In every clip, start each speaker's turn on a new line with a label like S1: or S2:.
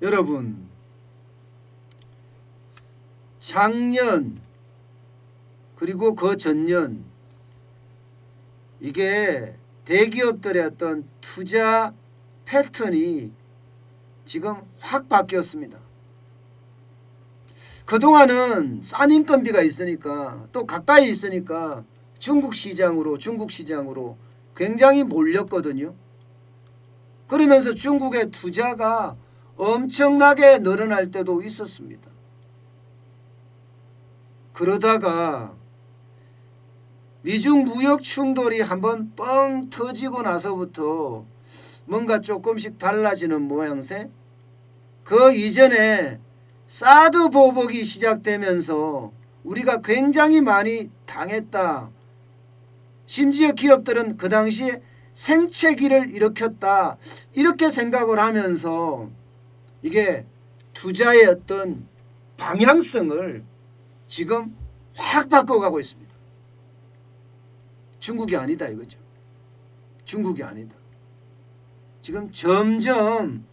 S1: 여러분, 작년 그리고 그 전년 이게 대기업들의 어떤 투자 패턴이 지금 확 바뀌었습니다. 그동안은 싼 인건비가 있으니까 또 가까이 있으니까 중국 시장으로 굉장히 몰렸거든요. 그러면서 중국의 투자가 엄청나게 늘어날 때도 있었습니다. 그러다가 미중 무역 충돌이 한번 뻥 터지고 나서부터 뭔가 조금씩 달라지는 모양새. 그 이전에 사드 보복이 시작되면서 우리가 굉장히 많이 당했다. 심지어 기업들은 그 당시에 생채기를 일으켰다. 이렇게 생각을 하면서 이게 투자의 어떤 방향성을 지금 확 바꿔가고 있습니다. 중국이 아니다 이거죠. 중국이 아니다. 지금 점점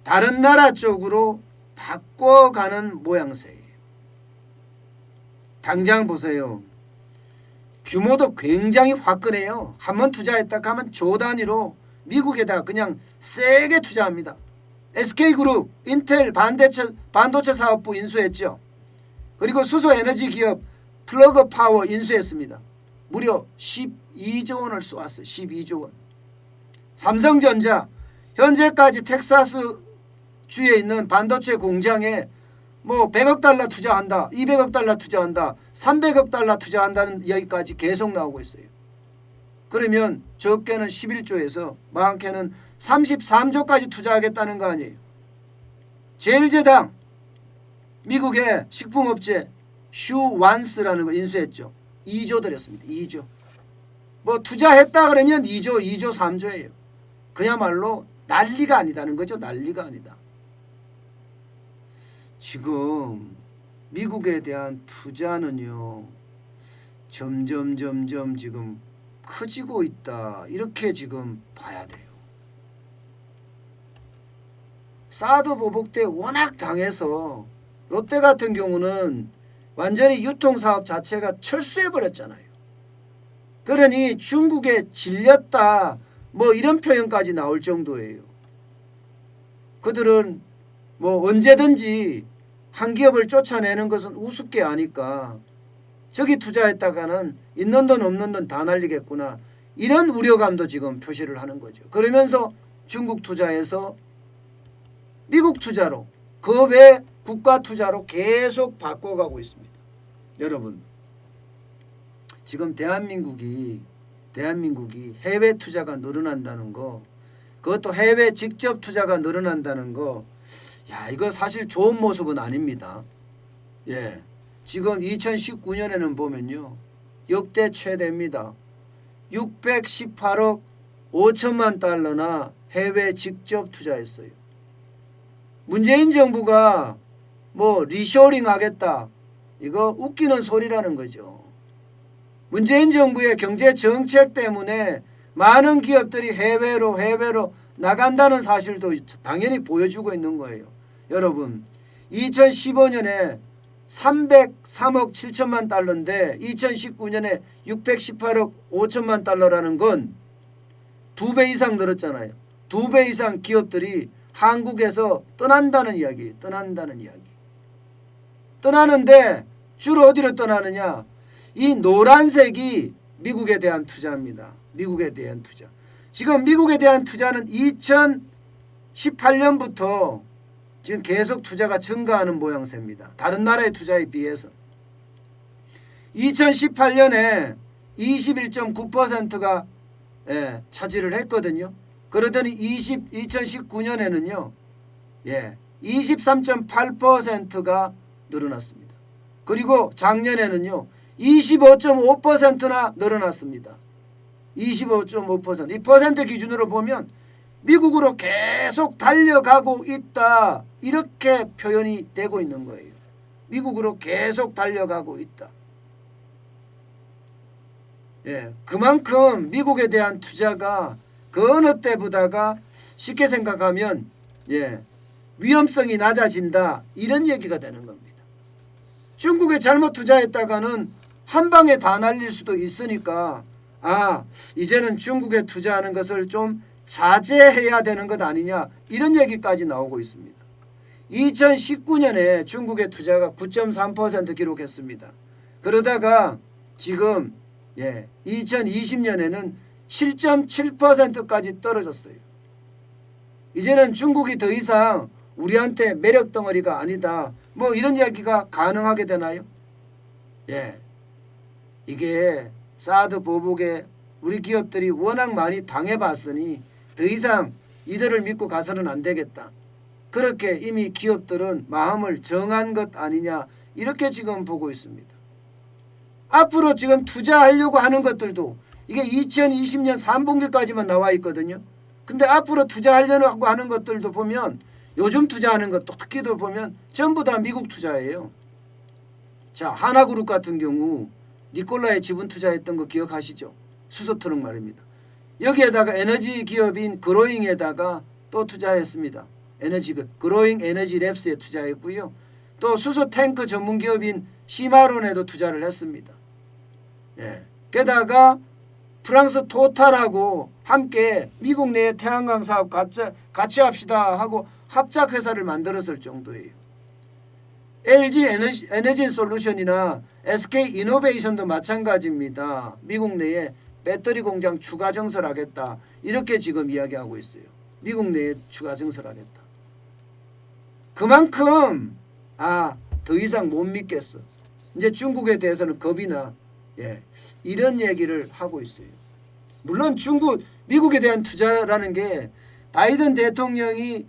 S1: 다른 나라 쪽으로 바꿔가는 모양새예요. 당장 보세요. 규모도 굉장히 화끈해요. 한번 투자했다 하면 조 단위로 미국에다가 그냥 세게 투자합니다. SK그룹, 인텔 반도체 사업부 인수했죠. 그리고 수소에너지 기업 플러그파워 인수했습니다. 무려 12조 원을 쏘았어요. 12조 원. 삼성전자 현재까지 텍사스주에 있는 반도체 공장에 뭐 100억 달러 투자한다, 200억 달러 투자한다, 300억 달러 투자한다는 이야기까지 계속 나오고 있어요. 그러면 적게는 11조에서 많게는 33조까지 투자하겠다는 거 아니에요. 제일제당 미국의 식품업체 슈완스라는 거 인수했죠. 2조 들였습니다. 2조. 뭐 투자했다 그러면 2조, 3조예요. 그야말로 난리가 아니다는 거죠. 난리가 아니다. 지금 미국에 대한 투자는요. 점점 지금 커지고 있다. 이렇게 지금 봐야 돼요. 사드 보복 때 워낙 당해서 롯데 같은 경우는 완전히 유통사업 자체가 철수해버렸잖아요. 그러니 중국에 질렸다 뭐 이런 표현까지 나올 정도예요. 그들은 뭐 언제든지 한 기업을 쫓아내는 것은 우습게 아니까 저기 투자했다가는 있는 돈 없는 돈 다 날리겠구나 이런 우려감도 지금 표시를 하는 거죠. 그러면서 중국 투자에서 미국 투자로 그 외 국가 투자로 계속 바꿔가고 있습니다. 여러분 지금 대한민국이 해외 투자가 늘어난다는 거, 그것도 해외 직접 투자가 늘어난다는 거, 이거 사실 좋은 모습은 아닙니다. 지금 2019년에는 보면요 역대 최대입니다. 618억 5천만 달러나 해외 직접 투자했어요. 문재인 정부가 뭐 리쇼링 하겠다 이거 웃기는 소리라는 거죠. 문재인 정부의 경제 정책 때문에 많은 기업들이 해외로 나간다는 사실도 당연히 보여주고 있는 거예요. 여러분 2015년에 303억 7천만 달러인데 2019년에 618억 5천만 달러라는 건 2배 이상 늘었잖아요. 2배 이상 기업들이 한국에서 떠난다는 이야기예요. 떠나는데 주로 어디로 떠나느냐? 이 노란색이 미국에 대한 투자입니다. 미국에 대한 투자. 지금 미국에 대한 투자는 2018년부터 지금 계속 투자가 증가하는 모양새입니다. 다른 나라의 투자에 비해서. 2018년에 21.9%가 차지를 했거든요. 그러더니 2019년에는요. 23.8%가 늘어났습니다. 그리고 작년에는요. 25.5%나 늘어났습니다. 25.5%. 이 퍼센트 기준으로 보면 미국으로 계속 달려가고 있다. 이렇게 표현이 되고 있는 거예요. 미국으로 계속 달려가고 있다. 예, 그만큼 미국에 대한 투자가 그 어느 때보다가 쉽게 생각하면 위험성이 낮아진다, 이런 얘기가 되는 겁니다. 중국에 잘못 투자했다가는 한 방에 다 날릴 수도 있으니까 이제는 중국에 투자하는 것을 좀 자제해야 되는 것 아니냐, 이런 얘기까지 나오고 있습니다. 2019년에 중국의 투자가 9.3% 기록했습니다. 그러다가 지금 2020년에는 7.7%까지 떨어졌어요. 이제는 중국이 더 이상 우리한테 매력 덩어리가 아니다, 뭐 이런 이야기가 가능하게 되나요? 이게 사드 보복에 우리 기업들이 워낙 많이 당해봤으니 더 이상 이들을 믿고 가서는 안 되겠다, 그렇게 이미 기업들은 마음을 정한 것 아니냐, 이렇게 지금 보고 있습니다. 앞으로 지금 투자하려고 하는 것들도 이게 2020년 3분기까지만 나와 있거든요. 근데 앞으로 투자하려고 하는 것들도 보면, 요즘 투자하는 것도 특히도 보면 전부 다 미국 투자예요. 자, 하나그룹 같은 경우 니콜라에 지분 투자했던 거 기억하시죠? 수소트럭 말입니다. 여기에다가 에너지 기업인 그로잉에다가 또 투자했습니다. 그로잉 에너지 랩스에 투자했고요. 또 수소 탱크 전문 기업인 시마론에도 투자를 했습니다. 게다가 프랑스 토탈하고 함께 미국 내 태양광 사업 같이 합시다 하고 합작 회사를 만들었을 정도예요. LG 에너지 솔루션이나 SK 이노베이션도 마찬가지입니다. 미국 내에 배터리 공장 추가 증설하겠다, 이렇게 지금 이야기하고 있어요. 미국 내에 추가 증설하겠다. 그만큼 더 이상 못 믿겠어, 이제 중국에 대해서는 겁이 나, 이런 얘기를 하고 있어요. 물론 미국에 대한 투자라는 게 바이든 대통령이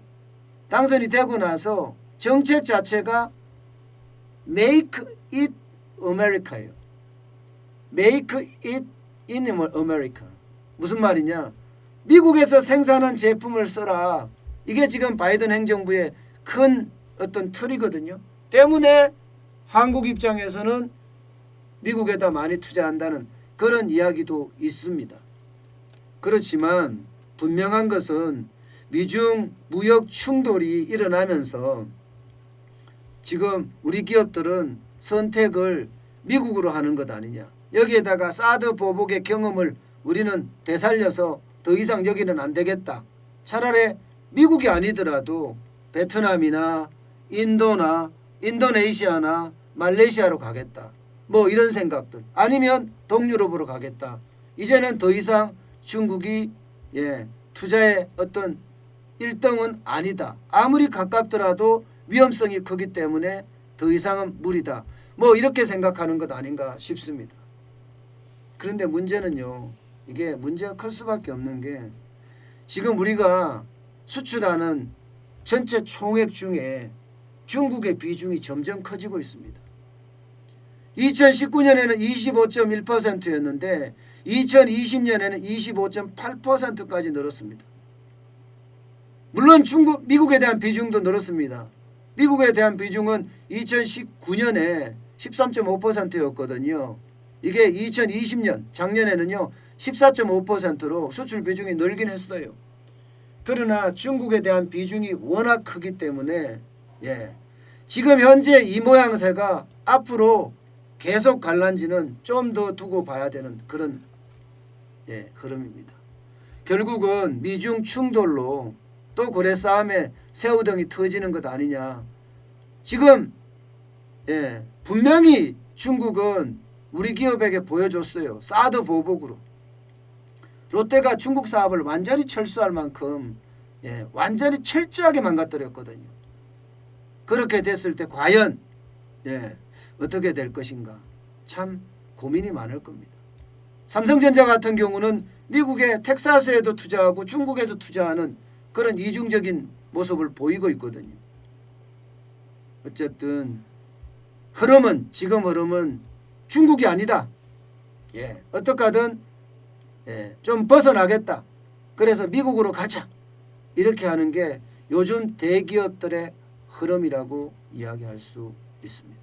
S1: 당선이 되고 나서 정책 자체가 Make it America예요. Make it in America. 무슨 말이냐? 미국에서 생산한 제품을 써라. 이게 지금 바이든 행정부의 큰 어떤 틀이거든요. 때문에 한국 입장에서는 미국에다 많이 투자한다는 그런 이야기도 있습니다. 그렇지만 분명한 것은 미중 무역 충돌이 일어나면서 지금 우리 기업들은 선택을 미국으로 하는 것 아니냐. 여기에다가 사드 보복의 경험을 우리는 되살려서 더 이상 여기는 안 되겠다, 차라리 미국이 아니더라도 베트남이나 인도나 인도네시아나 말레이시아로 가겠다, 뭐 이런 생각들, 아니면 동유럽으로 가겠다. 이제는 더 이상 중국이 투자의 어떤 1등은 아니다, 아무리 가깝더라도 위험성이 크기 때문에 더 이상은 무리다, 뭐 이렇게 생각하는 것 아닌가 싶습니다. 그런데 문제는요, 이게 문제가 클 수밖에 없는 게 지금 우리가 수출하는 전체 총액 중에 중국의 비중이 점점 커지고 있습니다. 2019년에는 25.1%였는데 2020년에는 25.8%까지 늘었습니다. 물론 미국에 대한 비중도 늘었습니다. 미국에 대한 비중은 2019년에 13.5%였거든요. 이게 2020년 작년에는요 14.5%로 수출 비중이 늘긴 했어요. 그러나 중국에 대한 비중이 워낙 크기 때문에 지금 현재 이 모양새가 앞으로 계속 갈란지는 좀 더 두고 봐야 되는 그런 흐름입니다. 결국은 미중 충돌로 또 거래 싸움에 새우등이 터지는 것 아니냐. 지금 분명히 중국은 우리 기업에게 보여줬어요. 사드 보복으로. 롯데가 중국 사업을 완전히 철수할 만큼 완전히 철저하게 망가뜨렸거든요. 그렇게 됐을 때 과연 어떻게 될 것인가, 참 고민이 많을 겁니다. 삼성전자 같은 경우는 미국의 텍사스에도 투자하고 중국에도 투자하는 그런 이중적인 모습을 보이고 있거든요. 어쨌든 지금 흐름은 중국이 아니다. 어떻게 하든 좀 벗어나겠다. 그래서 미국으로 가자. 이렇게 하는 게 요즘 대기업들의 흐름이라고 이야기할 수 있습니다.